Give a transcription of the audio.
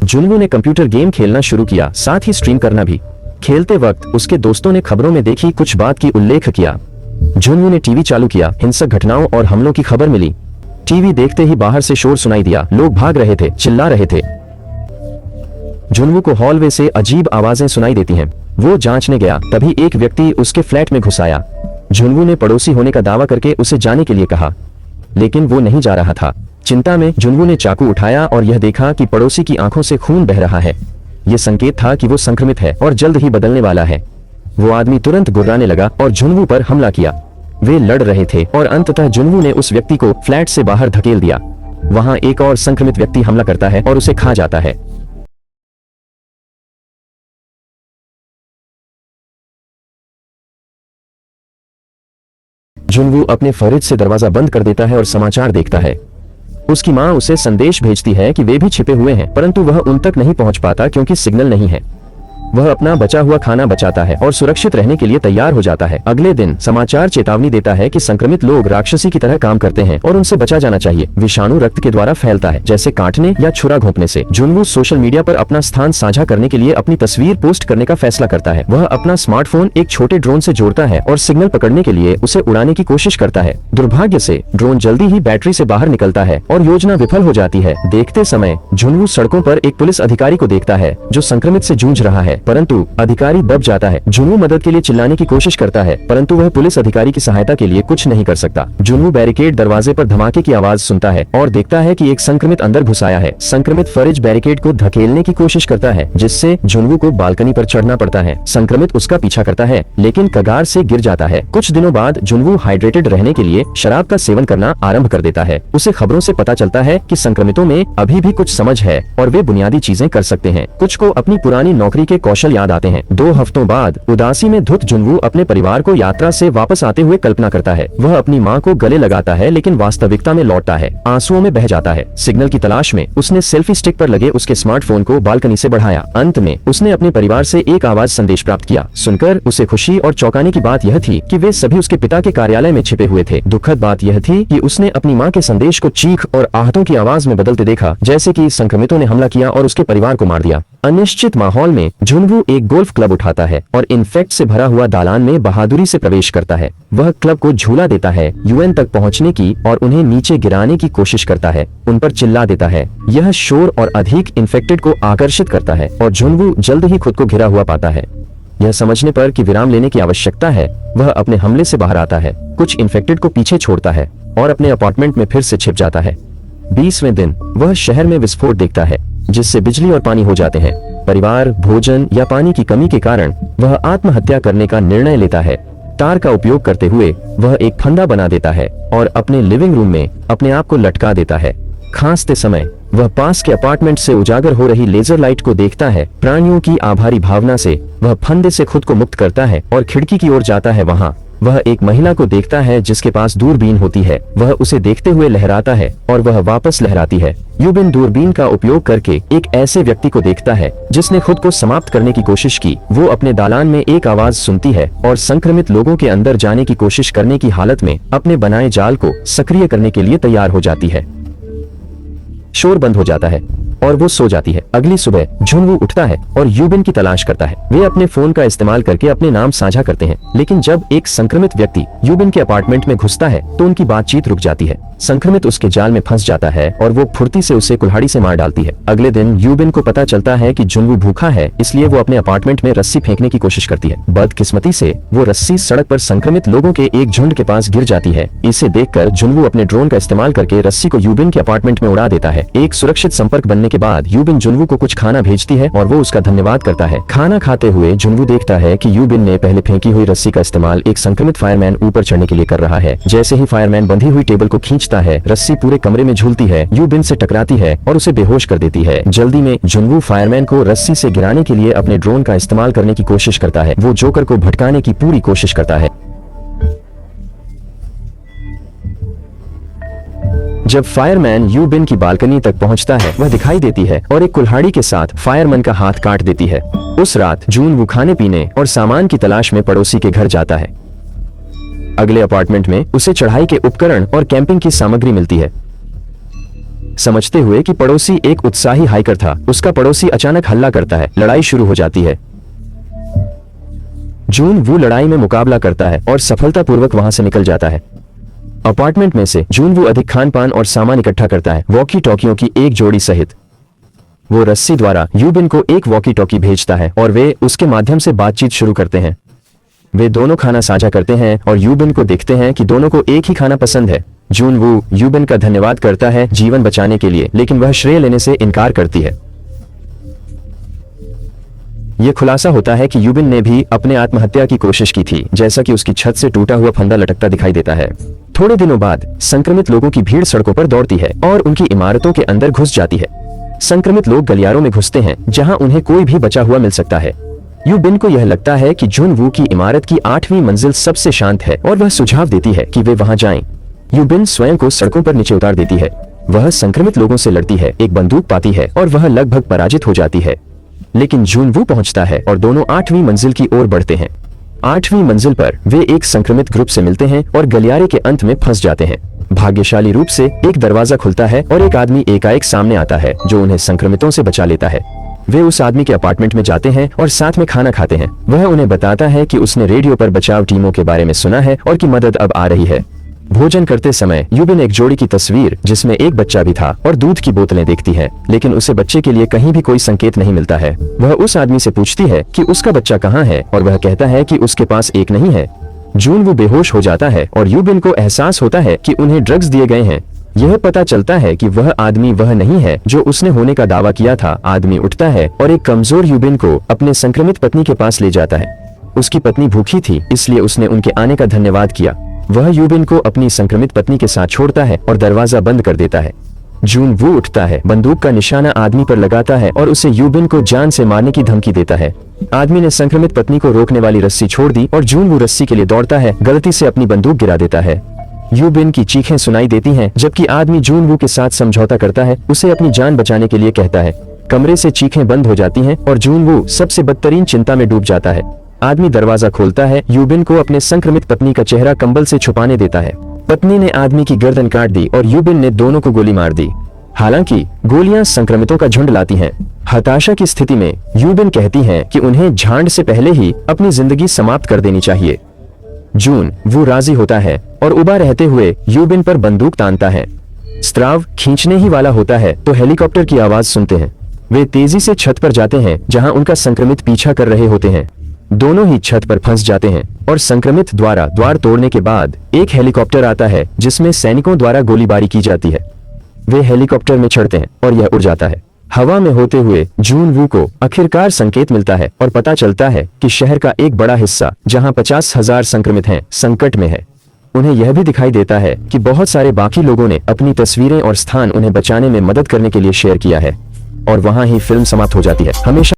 जुनवू ने computer game खेलना शुरू किया, साथ ही स्ट्रीम करना भी। खेलते वक्त उसके दोस्तों ने खबरों में देखी कुछ बात की उल्लेख किया। जुनवू ने टीवी चालू किया, हिंसक घटनाओं और हमलों की खबर मिली। टीवी देखते ही बाहर से शोर सुनाई दिया, लोग भाग रहे थे, चिल्ला रहे थे। जुनवू को हॉलवे से अजीब आवाजें सुनाई देती हैं। वो जांचने गया, तभी एक व्यक्ति उसके फ्लैट में घुस आया। जुनवू ने पड़ोसी होने का दावा करके उसे जाने के लिए कहा, लेकिन वो नहीं जा रहा था। चिंता में जुनवू ने चाकू उठाया और यह देखा कि पड़ोसी की आंखों से खून बह रहा है। यह संकेत था कि वो संक्रमित है और जल्द ही बदलने वाला है। वो आदमी तुरंत गुर्राने लगा और जुनवू पर हमला किया। वे लड़ रहे थे और अंततः जुनवू ने उस व्यक्ति को फ्लैट से बाहर धकेल दिया। वहां एक और संक्रमित व्यक्ति हमला करता है और उसे खा जाता है। जुनवू अपने फ्रिज से दरवाजा बंद कर देता है और समाचार देखता है। उसकी मां उसे संदेश भेजती है कि वे भी छिपे हुए हैं, परंतु वह उन तक नहीं पहुंच पाता क्योंकि सिग्नल नहीं है। वह अपना बचा हुआ खाना बचाता है और सुरक्षित रहने के लिए तैयार हो जाता है। अगले दिन समाचार चेतावनी देता है कि संक्रमित लोग राक्षसी की तरह काम करते हैं और उनसे बचा जाना चाहिए। विषाणु रक्त के द्वारा फैलता है, जैसे काटने या छुरा घोंपने से। जुनवू सोशल मीडिया पर अपना स्थान साझा करने के लिए अपनी तस्वीर पोस्ट करने का फैसला करता है। वह अपना स्मार्टफोन एक छोटे ड्रोन से जोड़ता है और सिग्नल पकड़ने के लिए उसे उड़ाने की कोशिश करता है। दुर्भाग्य से ड्रोन जल्दी ही बैटरी से बाहर निकलता है और योजना विफल हो जाती है। देखते समय जुनवू सड़कों पर एक पुलिस अधिकारी को देखता है जो संक्रमित से जूझ रहा है, परंतु अधिकारी दब जाता है। जुनवू मदद के लिए चिल्लाने की कोशिश करता है, परंतु वह पुलिस अधिकारी की सहायता के लिए कुछ नहीं कर सकता। जुनवू बैरिकेड दरवाजे पर धमाके की आवाज सुनता है और देखता है कि एक संक्रमित अंदर घुस आया है। संक्रमित फ्रिज बैरिकेड को धकेलने की कोशिश करता है, जिससे जुनवू को बालकनी पर चढ़ना पड़ता है। संक्रमित उसका पीछा करता है, लेकिन कगार से गिर जाता है। कुछ दिनों बाद जुनवू हाइड्रेटेड रहने के लिए शराब का सेवन करना आरंभ कर देता है। उसे खबरों से पता चलता है कि संक्रमितों में अभी भी कुछ समझ है और वे बुनियादी चीजें कर सकते हैं। कुछ को अपनी पुरानी नौकरी के कौशल याद आते हैं। 2 हफ्तों बाद उदासी में धुत जुनवू अपने परिवार को यात्रा से वापस आते हुए कल्पना करता है। वह अपनी मां को गले लगाता है, लेकिन वास्तविकता में लौटता है, आंसुओं में बह जाता है। सिग्नल की तलाश में उसने सेल्फी स्टिक पर लगे उसके स्मार्टफोन को बालकनी से बढ़ाया। अंत में उसने अपने परिवार से एक आवाज संदेश प्राप्त किया। सुनकर उसे खुशी और चौंकाने की बात यह थी कि वे सभी उसके पिता के कार्यालय में छिपे हुए थे। दुखद बात यह थी कि उसने अपनी मां के संदेश को चीख और आहतों की आवाज में बदलते देखा, जैसे कि संक्रमितों ने हमला किया और उसके परिवार को मार दिया। अनिश्चित माहौल में जुनवू एक गोल्फ क्लब उठाता है और इन्फेक्ट से भरा हुआ दालान में बहादुरी से प्रवेश करता है। वह क्लब को झूला देता है, यूएन तक पहुंचने की और उन्हें नीचे गिराने की कोशिश करता है। उन पर चिल्ला देता है। यह शोर और अधिक इन्फेक्टेड को आकर्षित करता है और जुनवू जल्द ही खुद को घिरा हुआ पाता है। यह समझने पर कि विराम लेने की आवश्यकता है, वह अपने हमले से बाहर आता है, कुछ इन्फेक्टेड को पीछे छोड़ता है और अपने अपार्टमेंट में फिर से छिप जाता है। 20वें दिन वह शहर में विस्फोट देखता है, जिससे बिजली और पानी हो जाते हैं। परिवार, भोजन या पानी की कमी के कारण वह आत्महत्या करने का निर्णय लेता है। तार का उपयोग करते हुए वह एक फंदा बना देता है और अपने लिविंग रूम में अपने आप को लटका देता है। खांसते समय वह पास के अपार्टमेंट से उजागर हो रही लेजर लाइट को देखता है। प्राणियों की आभारी भावना से वह फंदे से खुद को मुक्त करता है और खिड़की की ओर जाता है। वहां वह एक महिला को देखता है जिसके पास दूरबीन होती है। वह उसे देखते हुए लहराता है और वह वापस लहराती है। यूबिन दूरबीन का उपयोग करके एक ऐसे व्यक्ति को देखता है जिसने खुद को समाप्त करने की कोशिश की। वो अपने दालान में एक आवाज सुनती है और संक्रमित लोगों के अंदर जाने की कोशिश करने की हालत में अपने बनाए जाल को सक्रिय करने के लिए तैयार हो जाती है। शोर बंद हो जाता है और वो सो जाती है। अगली सुबह जुनवू उठता है और यूबिन की तलाश करता है। वे अपने फोन का इस्तेमाल करके अपने नाम साझा करते हैं, लेकिन जब एक संक्रमित व्यक्ति यूबिन के अपार्टमेंट में घुसता है तो उनकी बातचीत रुक जाती है। संक्रमित उसके जाल में फंस जाता है और वो फुर्ती से उसे कुल्हाड़ी से मार डालती है। अगले दिन यूबिन को पता चलता है कि जुनवू भूखा है, इसलिए वो अपने अपार्टमेंट में रस्सी फेंकने की कोशिश करती है। बदकिस्मती से वो रस्सी सड़क पर संक्रमित लोगों के एक झुंड के पास गिर जाती है। इसे देखकर जुनवू अपने ड्रोन का इस्तेमाल करके रस्सी को यूबिन के अपार्टमेंट में उड़ा देता है। एक सुरक्षित संपर्क बनने के बाद यूबिन जुनवू को कुछ खाना भेजती है और वो उसका धन्यवाद करता है। खाना खाते हुए जुनवू देखता है कि यूबिन ने पहले फेंकी हुई रस्सी का इस्तेमाल एक संक्रमित फायरमैन ऊपर चढ़ने के लिए कर रहा है। जैसे ही फायरमैन बंधी हुई टेबल को खींचता है, रस्सी पूरे कमरे में झूलती है, यूबिन से टकराती है और उसे बेहोश कर देती है। जल्दी में जुनवू फायरमैन को रस्सी से गिराने के लिए अपने ड्रोन का इस्तेमाल करने की कोशिश करता है। वो जोकर को भटकाने की पूरी कोशिश करता है। जब फायरमैन यूबिन की बालकनी तक पहुंचता है, वह दिखाई देती है और एक कुल्हाड़ी के साथ फायरमैन का हाथ काट देती है। उस रात जुनवू खाने पीने और सामान की तलाश में पड़ोसी के घर जाता है। अगले अपार्टमेंट में उसे चढ़ाई के उपकरण और कैंपिंग की सामग्री मिलती है। समझते हुए कि पड़ोसी एक उत्साही हाइकर था, उसका पड़ोसी अचानक हल्ला करता है। लड़ाई शुरू हो जाती है। जून वू लड़ाई में मुकाबला करता है और सफलतापूर्वक वहां से निकल जाता है। अपार्टमेंट में से जून वू अधिक खान पान और सामान इकट्ठा करता है, वॉकी टॉकियों की एक जोड़ी सहित। वो रस्सी द्वारा यूबिन को एक वॉकी टॉकी भेजता है और वे उसके माध्यम से बातचीत शुरू करते हैं। वे दोनों खाना साझा करते हैं और यूबिन को देखते हैं कि दोनों को एक ही खाना पसंद है। जून वू यूबिन का धन्यवाद करता है जीवन बचाने के लिए, लेकिन वह श्रेय लेने से इनकार करती है। यह खुलासा होता है कि यूबिन ने भी अपने आत्महत्या की कोशिश की थी, जैसा कि उसकी छत से टूटा हुआ फंदा लटकता दिखाई देता है। थोड़े दिनों बाद संक्रमित लोगों की भीड़ सड़कों पर दौड़ती है और उनकी इमारतों के अंदर घुस जाती है। संक्रमित लोग गलियारों में घुसते हैं जहां उन्हें कोई भी बचा हुआ मिल सकता है। यूबिन को यह लगता है कि जून वू की इमारत की 8वीं मंजिल सबसे शांत है और वह सुझाव देती है कि वे वहां जाएं। यूबिन स्वयं को सड़कों पर नीचे उतार देती है। वह संक्रमित लोगों से लड़ती है, एक बंदूक पाती है और वह लगभग पराजित हो जाती है। लेकिन जून वू पहुंचता है और दोनों 8वीं मंजिल की ओर बढ़ते हैं। 8वीं मंजिल पर वे एक संक्रमित ग्रुप से मिलते हैं और गलियारे के अंत में फंस जाते हैं। भाग्यशाली रूप से एक दरवाजा खुलता है और एक आदमी एकाएक सामने आता है जो उन्हें संक्रमितों से बचा लेता है। वे उस आदमी के अपार्टमेंट में जाते हैं और साथ में खाना खाते हैं। वह उन्हें बताता है कि उसने रेडियो पर बचाव टीमों के बारे में सुना है और कि मदद अब आ रही है। भोजन करते समय यूबिन एक जोड़ी की तस्वीर जिसमें एक बच्चा भी था और दूध की बोतलें देखती है, लेकिन उसे बच्चे के लिए कहीं भी कोई संकेत नहीं मिलता है। वह उस आदमी से पूछती है कि उसका बच्चा कहाँ है और वह कहता है कि उसके पास एक नहीं है। जून वो बेहोश हो जाता है और यूबिन को एहसास होता है कि उन्हें ड्रग्स दिए गए हैं। यह पता चलता है कि वह आदमी वह नहीं है जो उसने होने का दावा किया था। आदमी उठता है और एक कमजोर यूबिन को अपने संक्रमित पत्नी के पास ले जाता है। उसकी पत्नी भूखी थी, इसलिए उसने उनके आने का धन्यवाद किया। वह यूबिन को अपनी संक्रमित पत्नी के साथ छोड़ता है और दरवाजा बंद कर देता है। जून वो उठता है, बंदूक का निशाना आदमी पर लगाता है और उसे यूबिन को जान से मारने की धमकी देता है। आदमी ने संक्रमित पत्नी को रोकने वाली रस्सी छोड़ दी और जून वो रस्सी के लिए दौड़ता है, गलती से अपनी बंदूक गिरा देता है। यूबिन की चीखें सुनाई देती हैं, जबकि आदमी जून वो के साथ समझौता करता है, उसे अपनी जान बचाने के लिए कहता है। कमरे से चीखें बंद हो जाती हैं और जून वो सबसे बदतरीन चिंता में डूब जाता है। आदमी दरवाजा खोलता है, यूबिन को अपने संक्रमित पत्नी का चेहरा कंबल से छुपाने देता है। पत्नी ने आदमी की गर्दन काट दी और यूबिन ने दोनों को गोली मार दी। हालांकि गोलियां संक्रमितों का झुंड लाती हैं। हताशा की स्थिति में यूबिन कहती है कि उन्हें झांड से पहले ही अपनी जिंदगी समाप्त कर देनी चाहिए। जून वो राजी होता है और उबा रहते हुए यूबिन पर बंदूक तानता है। स्त्राव खींचने ही वाला होता है तो हेलीकॉप्टर की आवाज सुनते हैं। वे तेजी से छत पर जाते हैं जहां उनका संक्रमित पीछा कर रहे होते हैं। दोनों ही छत पर फंस जाते हैं और संक्रमित द्वारा द्वार तोड़ने के बाद एक हेलीकॉप्टर आता है जिसमें सैनिकों द्वारा गोलीबारी की जाती है। वे हेलीकॉप्टर में चढ़ते हैं और यह उड़ जाता है। हवा में होते हुए जून वू को आखिरकार संकेत मिलता है और पता चलता है कि शहर का एक बड़ा हिस्सा जहां 50,000 संक्रमित हैं, संकट में है। उन्हें यह भी दिखाई देता है कि बहुत सारे बाकी लोगों ने अपनी तस्वीरें और स्थान उन्हें बचाने में मदद करने के लिए शेयर किया है। और वहां ही फिल्म समाप्त हो जाती है। हमेशा